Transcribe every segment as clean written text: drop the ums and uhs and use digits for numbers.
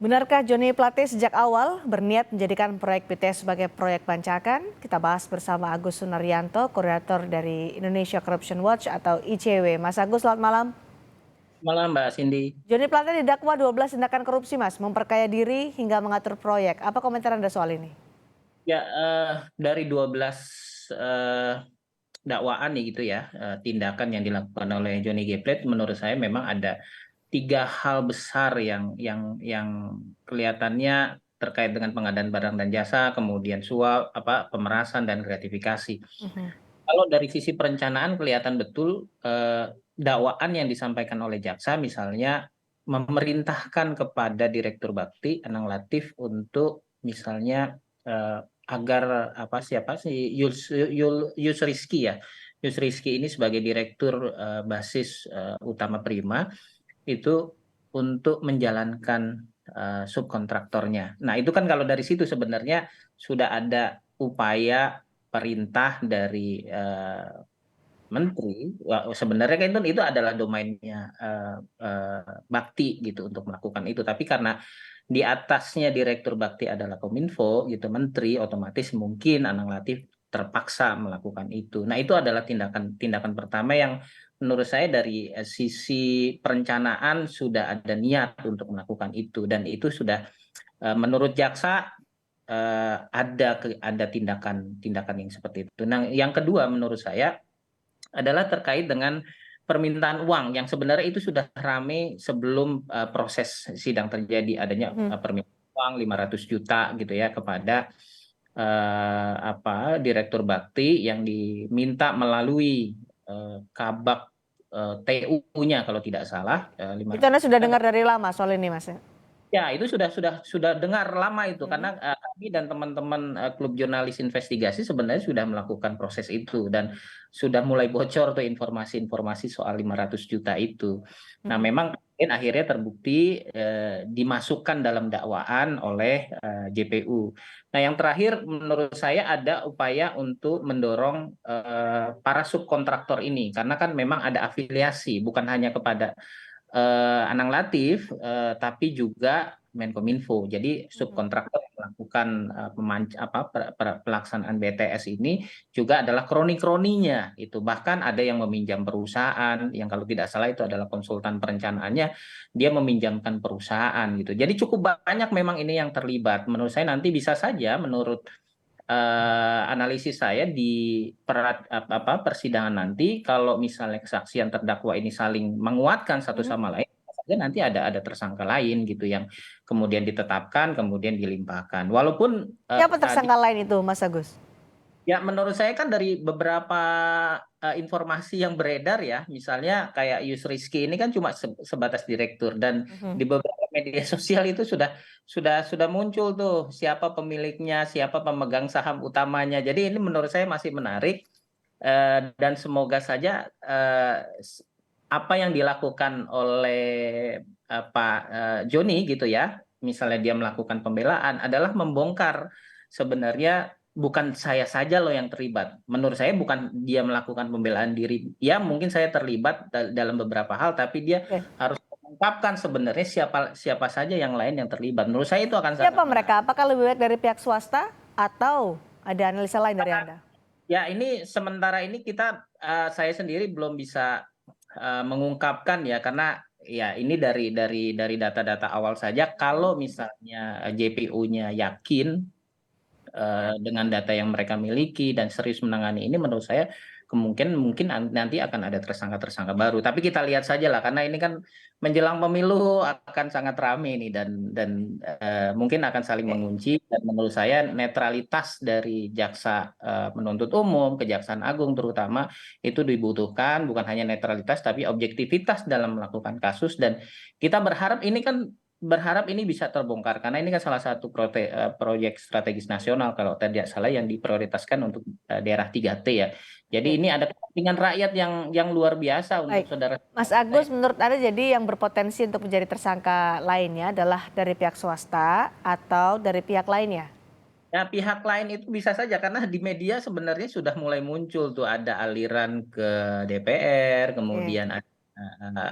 Benarkah Joni Plate sejak awal berniat menjadikan proyek BTS sebagai proyek bancakan? Kita bahas bersama Agus Sunaryanto, koordinator dari Indonesia Corruption Watch atau ICW. Mas Agus, selamat malam. Malam Mbak Cindy. Joni Plate didakwa 12 tindakan korupsi, Mas, memperkaya diri hingga mengatur proyek. Apa komentar Anda soal ini? Ya, dari 12 dakwaan nih gitu ya, tindakan yang dilakukan oleh Johnny G. Plate menurut saya memang ada tiga hal besar yang kelihatannya terkait dengan pengadaan barang dan jasa, kemudian suap, pemerasan dan gratifikasi. Mhm. Kalau dari sisi perencanaan kelihatan betul dakwaan yang disampaikan oleh jaksa misalnya memerintahkan kepada Direktur Bakti Anang Latif untuk misalnya agar siapa sih Yus Rizky ya. Yus Rizky ini sebagai direktur basis utama Prima itu untuk menjalankan subkontraktornya. Nah, itu kan kalau dari situ sebenarnya sudah ada upaya perintah dari menteri. Sebenarnya kan itu adalah domainnya Bakti gitu untuk melakukan itu. Tapi karena di atasnya Direktur Bakti adalah Kominfo gitu, menteri, otomatis mungkin Anang Latif terpaksa melakukan itu. Nah, itu adalah tindakan pertama yang menurut saya dari sisi perencanaan sudah ada niat untuk melakukan itu, dan itu sudah menurut jaksa ada tindakan yang seperti itu. Nah, yang kedua menurut saya adalah terkait dengan permintaan uang yang sebenarnya itu sudah ramai sebelum proses sidang terjadi, adanya Mhm. permintaan uang 500 juta gitu ya kepada Direktur Bakti yang diminta melalui Kabak TU-nya kalau tidak salah, Itu 500 Anda sudah juta. dengar dari lama soal ini, Mas? Ya, itu sudah dengar lama itu Hmm. karena kami dan teman-teman klub jurnalis investigasi sebenarnya sudah melakukan proses itu dan sudah mulai bocor tuh informasi-informasi soal 500 juta itu. Nah, Mhm. memang akhirnya terbukti dimasukkan dalam dakwaan oleh JPU. Nah, yang terakhir menurut saya ada upaya untuk mendorong para subkontraktor ini karena kan memang ada afiliasi bukan hanya kepada Anang Latif, tapi juga Menkominfo. Jadi Mhm. subkontraktor yang melakukan pelaksanaan BTS ini juga adalah kroni-kroninya itu. Bahkan ada yang meminjam perusahaan, yang kalau tidak salah itu adalah konsultan perencanaannya, dia meminjamkan perusahaan gitu. Jadi cukup banyak memang ini yang terlibat. Menurut saya nanti bisa saja menurut analisis saya di persidangan nanti kalau misalnya kesaksian terdakwa ini saling menguatkan satu Mhm. sama lain saja nanti ada tersangka lain gitu yang kemudian ditetapkan kemudian dilimpahkan walaupun Siapa tersangka lain itu, Mas Agus? ya, menurut saya kan dari beberapa informasi yang beredar ya, misalnya kayak Yus Rizky ini kan cuma sebatas direktur dan Mhm. di beberapa media sosial itu sudah muncul tuh siapa pemiliknya, siapa pemegang saham utamanya. Jadi ini menurut saya masih menarik dan semoga saja apa yang dilakukan oleh Pak Joni gitu ya, misalnya dia melakukan pembelaan adalah membongkar sebenarnya bukan saya saja loh yang terlibat. Menurut saya bukan dia melakukan pembelaan diri. Ya mungkin saya terlibat dalam beberapa hal, tapi dia Oke. harus mengungkapkan sebenarnya siapa siapa saja yang lain yang terlibat. Menurut saya itu akan sangat Siapa menarik. mereka? Apakah lebih baik dari pihak swasta atau ada analisa lain dari Anda? Ya ini sementara ini saya sendiri belum bisa mengungkapkan ya karena ya ini dari data-data awal saja. Mhm. Kalau misalnya JPU-nya yakin dengan data yang mereka miliki dan serius menangani ini, menurut saya kemungkinan mungkin nanti akan ada tersangka-tersangka baru. Tapi kita lihat saja lah, karena ini kan menjelang pemilu akan sangat ramai ini dan mungkin akan saling Oke. mengunci. Dan menurut saya netralitas dari jaksa penuntut umum, Kejaksaan Agung terutama itu dibutuhkan bukan hanya netralitas tapi objektivitas dalam melakukan kasus. Dan kita berharap ini bisa terbongkar karena ini kan salah satu proyek strategis nasional kalau tidak salah yang diprioritaskan untuk daerah 3T ya. Jadi Oke. ini ada kepentingan rakyat yang luar biasa untuk Baik. saudara Mas saya. Agus, menurut Anda jadi yang berpotensi untuk menjadi tersangka lainnya adalah dari pihak swasta atau dari pihak lainnya? Ya, pihak lain itu bisa saja karena di media sebenarnya sudah mulai muncul tuh ada aliran ke DPR, Oke. kemudian ada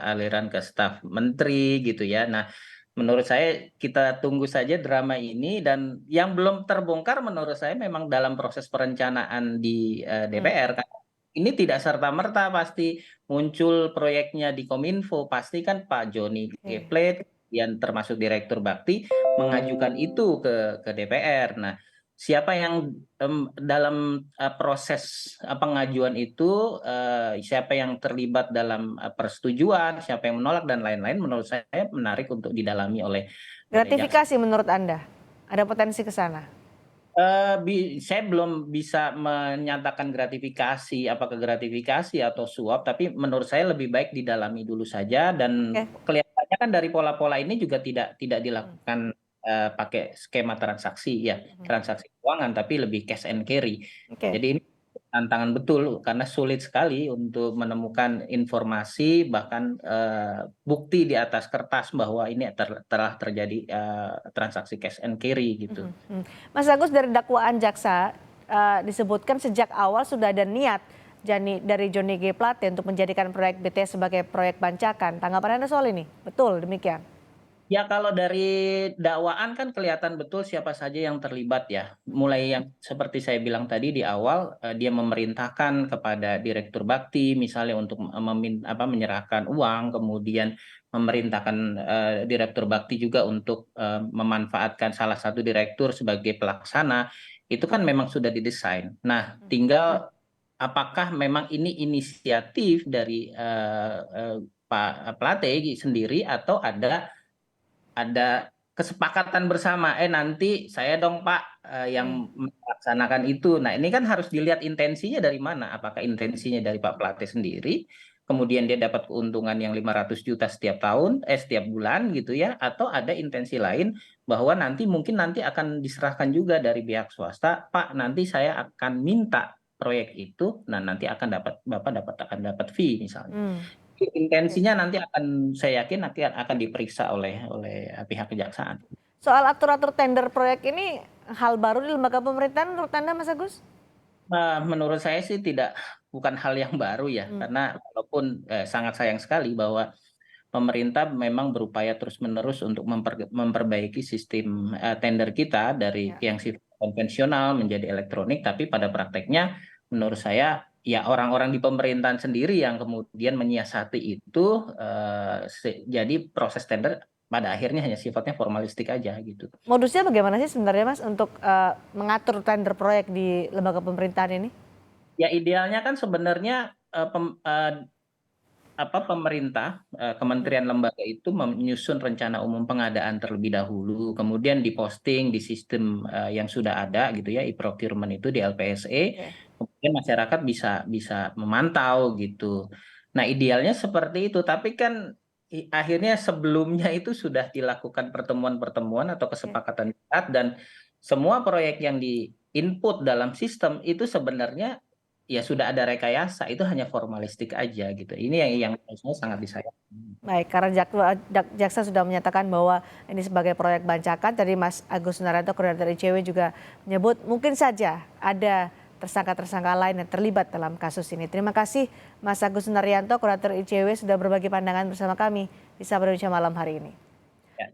aliran ke staf menteri gitu ya. Nah, menurut saya kita tunggu saja drama ini, dan yang belum terbongkar menurut saya memang dalam proses perencanaan di Hmm, DPR. Karena ini tidak serta-merta pasti muncul proyeknya di Kominfo, pasti kan Pak Joni G. oke. Plate yang termasuk Direktur Bakti mengajukan itu ke DPR. Nah, siapa yang dalam proses pengajuan itu, siapa yang terlibat dalam persetujuan, siapa yang menolak dan lain-lain, menurut saya menarik untuk didalami oleh jaksa. Gratifikasi menurut Anda? Ada potensi ke sana? Saya belum bisa menyatakan gratifikasi, apakah gratifikasi atau suap, tapi menurut saya lebih baik didalami dulu saja, dan Oke. kelihatannya kan dari pola-pola ini juga tidak Hmm, dilakukan pakai skema transaksi ya, mhm. transaksi keuangan, tapi lebih cash and carry. Oke. Jadi ini tantangan betul karena sulit sekali untuk menemukan informasi, bahkan bukti di atas kertas bahwa ini telah terjadi transaksi cash and carry gitu. Mhm, mhm. Mas Agus, dari dakwaan jaksa disebutkan sejak awal sudah ada niat dari Johnny G. Plate untuk menjadikan proyek BTS sebagai proyek bancakan. Tanggapan Anda soal ini? Betul demikian? Ya, kalau dari dakwaan kan kelihatan betul siapa saja yang terlibat ya. Mulai yang seperti saya bilang tadi di awal, dia memerintahkan kepada Direktur Bakti misalnya untuk menyerahkan uang, kemudian memerintahkan Direktur Bakti juga untuk memanfaatkan salah satu direktur sebagai pelaksana. Itu kan memang sudah didesain. Nah, tinggal apakah memang ini inisiatif dari Pak Plate sendiri, atau ada kesepakatan bersama, nanti saya dong Pak Hmm, yang melaksanakan itu. Nah, ini kan harus dilihat intensinya dari mana. Apakah intensinya dari Pak Plate sendiri, kemudian dia dapat keuntungan yang 500 juta setiap tahun, setiap bulan gitu ya, atau ada intensi lain bahwa mungkin nanti akan diserahkan juga dari pihak swasta, Pak, nanti saya akan minta proyek itu, nah nanti Bapak akan dapat fee misalnya. hmm, oke. Intensinya nanti saya yakin nanti akan diperiksa oleh pihak kejaksaan. Soal atur-atur tender proyek ini hal baru di lembaga pemerintahan menurut Anda, Mas Agus? Menurut saya sih bukan hal yang baru ya, Hmm, karena walaupun sangat sayang sekali bahwa pemerintah memang berupaya terus-menerus untuk memperbaiki sistem tender kita dari ya. yang sifatnya konvensional menjadi elektronik, tapi pada prakteknya menurut saya ya orang-orang di pemerintahan sendiri yang kemudian menyiasati itu, jadi proses tender pada akhirnya hanya sifatnya formalistik aja gitu. Modusnya bagaimana sih sebenarnya, Mas, untuk mengatur tender proyek di lembaga pemerintahan ini? Ya idealnya kan sebenarnya pemerintah, Hmm, kementerian lembaga itu menyusun rencana umum pengadaan terlebih dahulu, kemudian diposting di sistem yang sudah ada gitu ya, e-procurement itu di LPSE, oke. kemudian masyarakat bisa bisa memantau gitu. Nah, idealnya seperti itu, tapi kan akhirnya sebelumnya itu sudah dilakukan pertemuan-pertemuan atau Oke. kesepakatan dan semua proyek yang di input dalam sistem itu sebenarnya ya sudah ada rekayasa, itu hanya formalistik aja gitu. Ini yang menurut saya sangat Ya. disayangkan. Baik, karena jaksa sudah menyatakan bahwa ini sebagai proyek bancakan, tadi Mas Agus Sunaryanto, koordinator ICW juga menyebut mungkin saja ada tersangka-tersangka lain yang terlibat dalam kasus ini. Terima kasih Mas Agus Sunaryanto, koordinator ICW sudah berbagi pandangan bersama kami di Sabda Indonesia Malam hari ini. Ya,